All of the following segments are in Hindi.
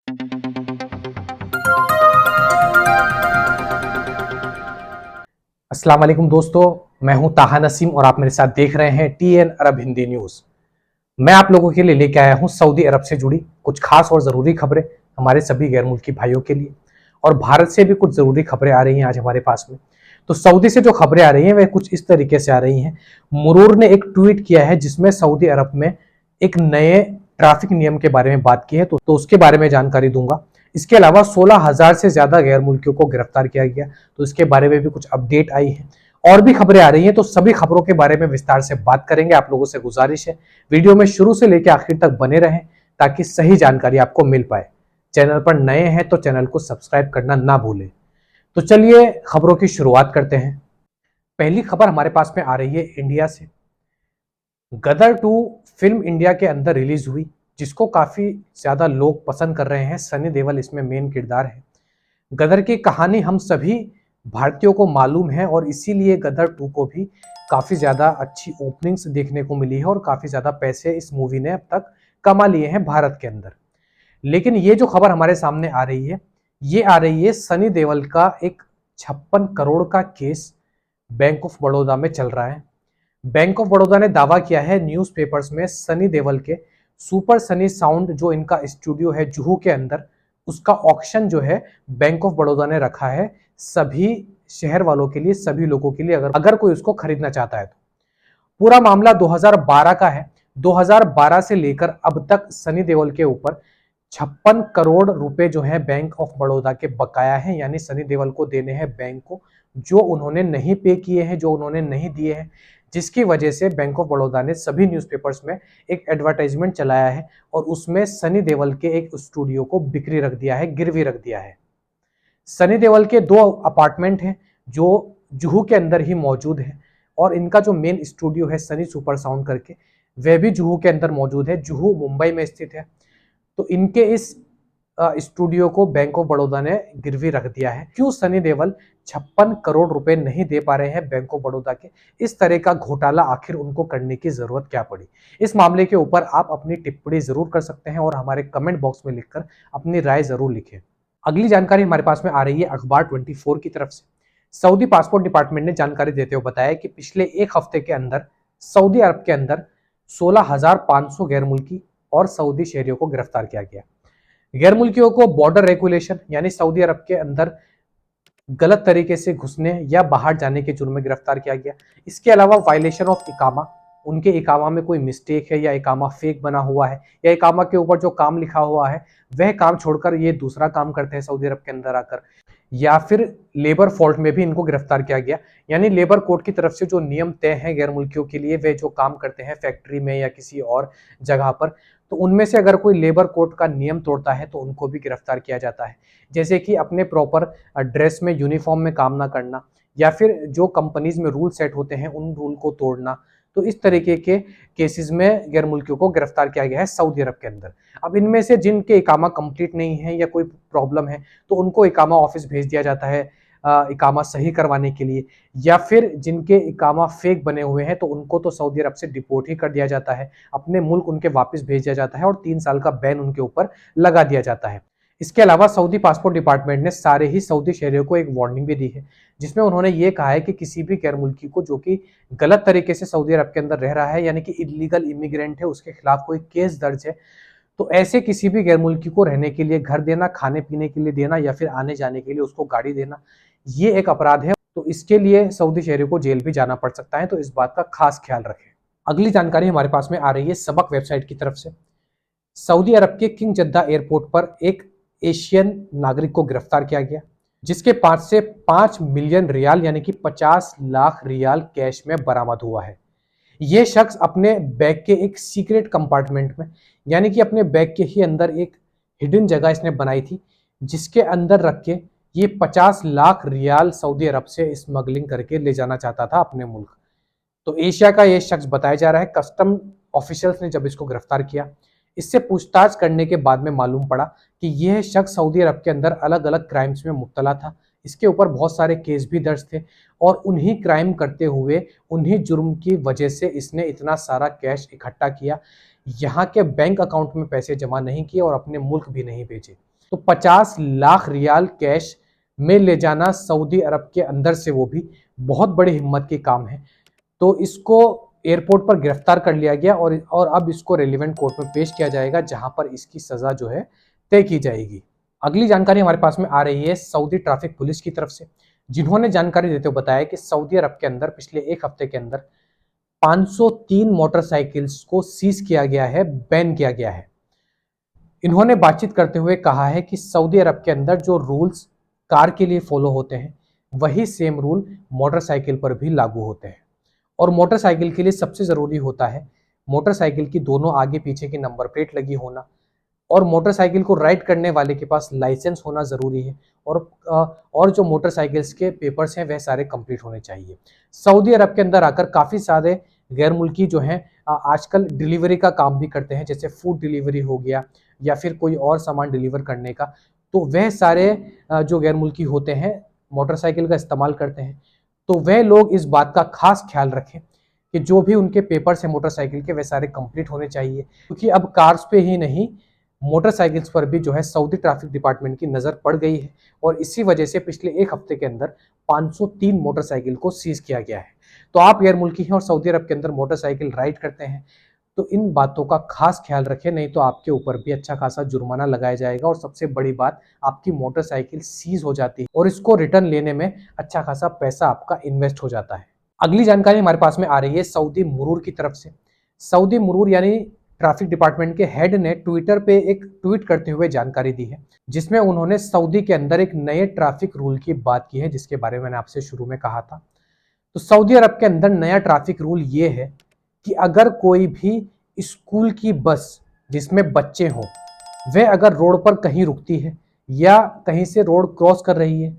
अस्सलाम वालेकुम दोस्तों, मैं हूं ताहा नसीम और आप मेरे साथ देख रहे हैं टीएन अरब हिंदी न्यूज़। मैं आप लोगों के लिए लेके आया हूं सऊदी अरब से जुड़ी कुछ खास और ज़रूरी खबरें हमारे सभी गैर मुल्की भाइयों के लिए। और भारत से भी कुछ ज़रूरी खबरें आ रही हैं आज हमारे पास में। तो सऊदी से जो खबरें आ रही हैं वह कुछ इस तरीके से आ रही हैं। मुरूर ने एक ट्वीट किया है जिसमें सऊदी अरब में एक नए ट्रैफिक नियम के बारे में बात की है, तो उसके बारे में जानकारी दूंगा। इसके अलावा 16,000 से ज्यादा गैर मुल्कियों को गिरफ्तार किया गया, तो इसके बारे में भी कुछ अपडेट आई है। और भी खबरें आ रही हैं, तो सभी खबरों के बारे में विस्तार से बात करेंगे। आप लोगों से गुजारिश है वीडियो में शुरू से लेकर आखिर तक बने रहें ताकि सही जानकारी आपको मिल पाए। चैनल पर नए हैं तो चैनल को सब्सक्राइब करना ना भूलें। तो चलिए खबरों की शुरुआत करते हैं। पहली खबर हमारे पास में आ रही है इंडिया से। गदर 2 फिल्म इंडिया के अंदर रिलीज हुई, जिसको काफी ज्यादा लोग पसंद कर रहे हैं। सनी देओल इसमें मेन किरदार है। गदर की कहानी हम सभी भारतीयों को मालूम है और इसीलिए गदर 2 को भी काफी ज्यादा अच्छी ओपनिंग्स देखने को मिली है और काफी ज्यादा पैसे इस मूवी ने अब तक कमा लिए हैं भारत के अंदर। लेकिन ये जो खबर हमारे सामने आ रही है, ये आ रही है सनी देओल का एक 56 करोड़ का केस बैंक ऑफ बड़ौदा में चल रहा है। बैंक ऑफ बड़ौदा ने दावा किया है न्यूज़पेपर्स में सनी देओल के सुपर सनी साउंड जो इनका स्टूडियो है जुहू के अंदर, उसका ऑक्शन जो है बैंक ऑफ बड़ौदा ने रखा है सभी शहर वालों के लिए, सभी लोगों के लिए, अगर कोई उसको खरीदना चाहता है तो। पूरा मामला 2012 का है। 2012 से लेकर अब तक सनी देओल के ऊपर 56 करोड़ रुपए जो है बैंक ऑफ बड़ौदा के बकाया है, यानी सनी देओल को देने हैं बैंक को, जो उन्होंने नहीं पे किए हैं, जो उन्होंने नहीं दिए हैं, जिसकी वजह से बैंक ऑफ बड़ौदा ने सभी न्यूज़पेपर्स में एक एडवर्टाइजमेंट चलाया है और उसमें सनी देओल के एक स्टूडियो को बिक्री रख दिया है, गिरवी रख दिया है। सनी देओल के 2 अपार्टमेंट हैं जो जुहू के अंदर ही मौजूद है और इनका जो मेन स्टूडियो है सनी सुपर साउंड करके, वह भी जुहू के अंदर मौजूद है। जुहू मुंबई में स्थित है। तो इनके इस स्टूडियो को बैंक ऑफ बड़ौदा ने गिरवी रख दिया है। क्यों सनी देओल 56 करोड़ रुपए नहीं दे पा रहे हैं बैंक ऑफ बड़ौदा के? इस तरह का घोटाला आखिर उनको करने की जरूरत क्या पड़ी? इस मामले के ऊपर आप अपनी टिप्पणी जरूर कर सकते हैं और हमारे कमेंट बॉक्स में लिखकर अपनी राय जरूर लिखें। अगली जानकारी हमारे पास में आ रही है अखबार 24 की तरफ से। सऊदी पासपोर्ट डिपार्टमेंट ने जानकारी देते हुए बताया कि पिछले एक हफ्ते के अंदर सऊदी अरब के अंदर 16,500 गैर मुल्की और सऊदी शहरियों को गिरफ्तार किया गया। गैर मुल्कियों को बॉर्डर रेगुलेशन यानी सऊदी अरब के अंदर गलत तरीके से घुसने या बाहर जाने के जुर्म में गिरफ्तार किया गया। इसके अलावा वायलेशन ऑफ इकामा, उनके इकामा में कोई मिस्टेक है या इकामा फेक बना हुआ है या इकामा के ऊपर जो काम लिखा हुआ है वह काम छोड़कर ये दूसरा काम करते हैं सऊदी अरब के अंदर आकर, या फिर लेबर फॉल्ट में भी इनको गिरफ्तार किया गया। यानी लेबर कोड की तरफ से जो नियम तय हैं गैर मुल्कियों के लिए, वे जो काम करते हैं फैक्ट्री में या किसी और जगह पर, तो उनमें से अगर कोई लेबर कोड का नियम तोड़ता है तो उनको भी गिरफ्तार किया जाता है। जैसे कि अपने प्रॉपर ड्रेस में, यूनिफॉर्म में काम ना करना, या फिर जो कंपनीज में रूल सेट होते हैं उन रूल को तोड़ना। तो इस तरीके के केसेस में गैर मुल्कियों को गिरफ्तार किया गया है सऊदी अरब के अंदर। अब इनमें से जिनके इकामा कंप्लीट नहीं है या कोई प्रॉब्लम है तो उनको इकामा ऑफिस भेज दिया जाता है इकामा सही करवाने के लिए, या फिर जिनके इकामा फेक बने हुए हैं तो उनको तो सऊदी अरब से डिपोर्ट ही कर दिया जाता है, अपने मुल्क उनके वापस भेज दिया जाता है और 3 साल का बैन उनके ऊपर लगा दिया जाता है। इसके अलावा सऊदी पासपोर्ट डिपार्टमेंट ने सारे ही सऊदी शहरियों को एक वार्निंग भी दी है, जिसमें उन्होंने ये कहा है कि किसी भी गैर मुल्की को जो कि गलत तरीके से सऊदी अरब के अंदर रह रहा है, यानी कि इलीगल इमिग्रेंट है, उसके खिलाफ कोई केस दर्ज है, तो ऐसे किसी भी गैर मुल्की को रहने के लिए घर देना, खाने पीने के लिए देना या फिर आने जाने के लिए उसको गाड़ी देना, ये एक अपराध है। तो इसके लिए सऊदी शहरियों को जेल भी जाना पड़ सकता है, तो इस बात का खास ख्याल रखें। अगली जानकारी हमारे पास में आ रही है सबक वेबसाइट की तरफ से। सऊदी अरब के किंग जद्दा एयरपोर्ट पर एक एशियन नागरिक को गिरफ्तार किया गया, जिसके पास से 5 मिलियन रियाल यानी कि 50 लाख रियाल कैश में बरामद हुआ है। यह शख्स अपने बैग के एक सीक्रेट कंपार्टमेंट में, यानी कि अपने बैग के ही अंदर एक हिडन जगह इसने बनाई थी, जिसके अंदर रख के ये 50 लाख रियाल सऊदी अरब से स्मगलिंग करके ले जाना चाहता था अपने मुल्क। तो एशिया का यह शख्स बताया जा रहा है। कस्टम ऑफिशियल्स ने जब इसको गिरफ्तार किया, इससे पूछताछ करने के बाद में मालूम पड़ा कि यह शख्स सऊदी अरब के अंदर अलग अलग क्राइम्स में मुब्तला था। इसके ऊपर बहुत सारे केस भी दर्ज थे और उन्हीं क्राइम करते हुए, उन्हीं जुर्म की वजह से इसने इतना सारा कैश इकट्ठा किया। यहाँ के बैंक अकाउंट में पैसे जमा नहीं किए और अपने मुल्क भी नहीं भेजे। तो 50 लाख रियाल कैश में ले जाना सऊदी अरब के अंदर से, वो भी बहुत बड़ी हिम्मत की काम है। तो इसको एयरपोर्ट पर गिरफ्तार कर लिया गया और अब इसको रेलिवेंट कोर्ट में पेश किया जाएगा, जहां पर इसकी सजा जो है तय की जाएगी। अगली जानकारी हमारे पास में आ रही है सऊदी ट्रैफिक पुलिस की तरफ से, जिन्होंने जानकारी देते हुए बताया कि सऊदी अरब के अंदर पिछले एक हफ्ते के अंदर 503 मोटरसाइकिल्स को सीज किया गया है, बैन किया गया है। इन्होंने बातचीत करते हुए कहा है कि सऊदी अरब के अंदर जो रूल्स कार के लिए फॉलो होते हैं, वही सेम रूल मोटरसाइकिल पर भी लागू होते हैं। और मोटरसाइकिल के लिए सबसे जरूरी होता है मोटरसाइकिल की दोनों आगे पीछे की नंबर प्लेट लगी होना, और मोटरसाइकिल को राइड करने वाले के पास लाइसेंस होना जरूरी है, और जो मोटरसाइकिल्स के पेपर्स हैं वह सारे कंप्लीट होने चाहिए। सऊदी अरब के अंदर आकर काफी सारे गैर मुल्की जो हैं आजकल डिलीवरी का काम भी करते हैं, जैसे फूड डिलीवरी हो गया या फिर कोई और सामान डिलीवर करने का। तो वह सारे जो गैर मुल्की होते हैं मोटरसाइकिल का इस्तेमाल करते हैं। तो वह लोग इस बात का खास ख्याल रखें कि जो भी उनके पेपर्स हैं मोटरसाइकिल के, वे सारे कंप्लीट होने चाहिए, क्योंकि अब कार्स पे ही नहीं मोटरसाइकिल्स पर भी जो है सऊदी ट्रैफिक डिपार्टमेंट की नज़र पड़ गई है। और इसी वजह से पिछले एक हफ्ते के अंदर 503 मोटरसाइकिल को सीज किया गया है। तो आप गैर मुल्की हैं और सऊदी अरब के अंदर मोटरसाइकिल राइड करते हैं, तो इन बातों का खास ख्याल रखें, नहीं तो आपके ऊपर भी अच्छा खासा जुर्माना लगाया जाएगा। और सबसे बड़ी बात, आपकी मोटरसाइकिल सीज हो जाती है और इसको रिटर्न लेने में अच्छा खासा पैसा आपका इन्वेस्ट हो जाता है। अगली जानकारी हमारे पास में आ रही है सऊदी मुरूर की तरफ से। सऊदी मुरूर यानी ट्रैफिक डिपार्टमेंट के हेड ने ट्विटर पे एक ट्वीट करते हुए जानकारी दी है, जिसमें उन्होंने सऊदी के अंदर एक नए ट्रैफिक रूल की बात की है, जिसके बारे में मैंने आपसे शुरू में कहा था। तो सऊदी अरब के अंदर नया ट्रैफिक रूल ये है कि अगर कोई भी स्कूल की बस जिसमें बच्चे हों, वह अगर रोड पर कहीं रुकती है या कहीं से रोड क्रॉस कर रही है,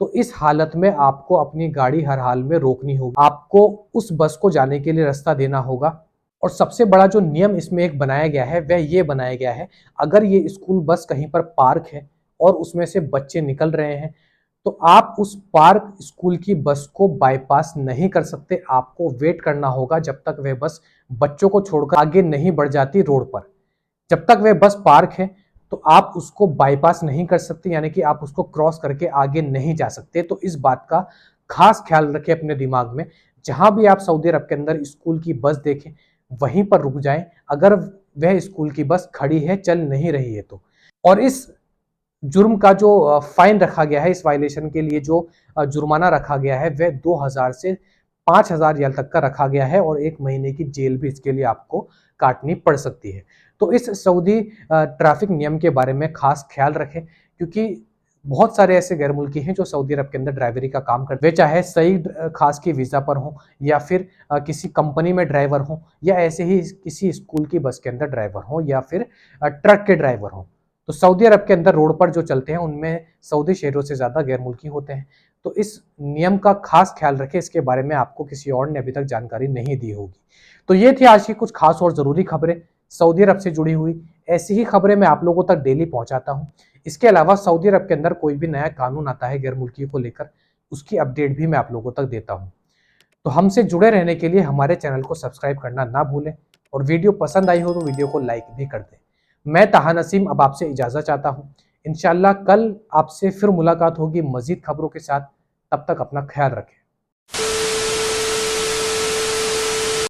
तो इस हालत में आपको अपनी गाड़ी हर हाल में रोकनी होगी। आपको उस बस को जाने के लिए रास्ता देना होगा। और सबसे बड़ा जो नियम इसमें एक बनाया गया है वह ये बनाया गया है, अगर ये स्कूल बस कहीं पर पार्क है और उसमें से बच्चे निकल रहे हैं, तो आप उस पार्क स्कूल की बस को बाईपास नहीं कर सकते। आपको वेट करना होगा जब तक वह बस बच्चों को छोड़कर आगे नहीं बढ़ जाती रोड पर। जब तक वह बस पार्क है तो आप उसको बाईपास नहीं कर सकते, यानी कि आप उसको क्रॉस करके आगे नहीं जा सकते। तो इस बात का खास ख्याल रखें अपने दिमाग में। जहां भी आप सऊदी अरब के अंदर स्कूल की बस देखें, वहीं पर रुक जाएं, अगर वह स्कूल की बस खड़ी है, चल नहीं रही है तो। और इस जुर्म का जो फाइन रखा गया है, इस वायलेशन के लिए जो जुर्माना रखा गया है, वह 2000 से 5000 रियाल तक का रखा गया है, और 1 महीने की जेल भी इसके लिए आपको काटनी पड़ सकती है। तो इस सऊदी ट्रैफिक नियम के बारे में खास ख्याल रखें, क्योंकि बहुत सारे ऐसे गैर मुल्की हैं जो सऊदी अरब के अंदर ड्राइवरी का काम करते हैं, वे चाहे सईद खास की वीज़ा पर हों या फिर किसी कंपनी में ड्राइवर हों, या ऐसे ही किसी स्कूल की बस के अंदर ड्राइवर हों, या फिर ट्रक के ड्राइवर हों। तो सऊदी अरब के अंदर रोड पर जो चलते हैं उनमें सऊदी शहरों से ज़्यादा गैर मुल्की होते हैं। तो इस नियम का खास ख्याल रखें, इसके बारे में आपको किसी और ने अभी तक जानकारी नहीं दी होगी। तो ये थी आज की कुछ खास और ज़रूरी खबरें सऊदी अरब से जुड़ी हुई। ऐसी ही खबरें मैं आप लोगों तक डेली पहुंचाता हूं। इसके अलावा सऊदी अरब के अंदर कोई भी नया कानून आता है गैर मुल्की को लेकर, उसकी अपडेट भी मैं आप लोगों तक देता हूं। तो हमसे जुड़े रहने के लिए हमारे चैनल को सब्सक्राइब करना ना भूलें, और वीडियो पसंद आई हो तो वीडियो को लाइक भी कर दें। मैं ताहा नसीम अब आपसे इजाज़त चाहता हूं। इंशाल्लाह कल आपसे फिर मुलाकात होगी मजीद खबरों के साथ। तब तक अपना ख्याल रखें।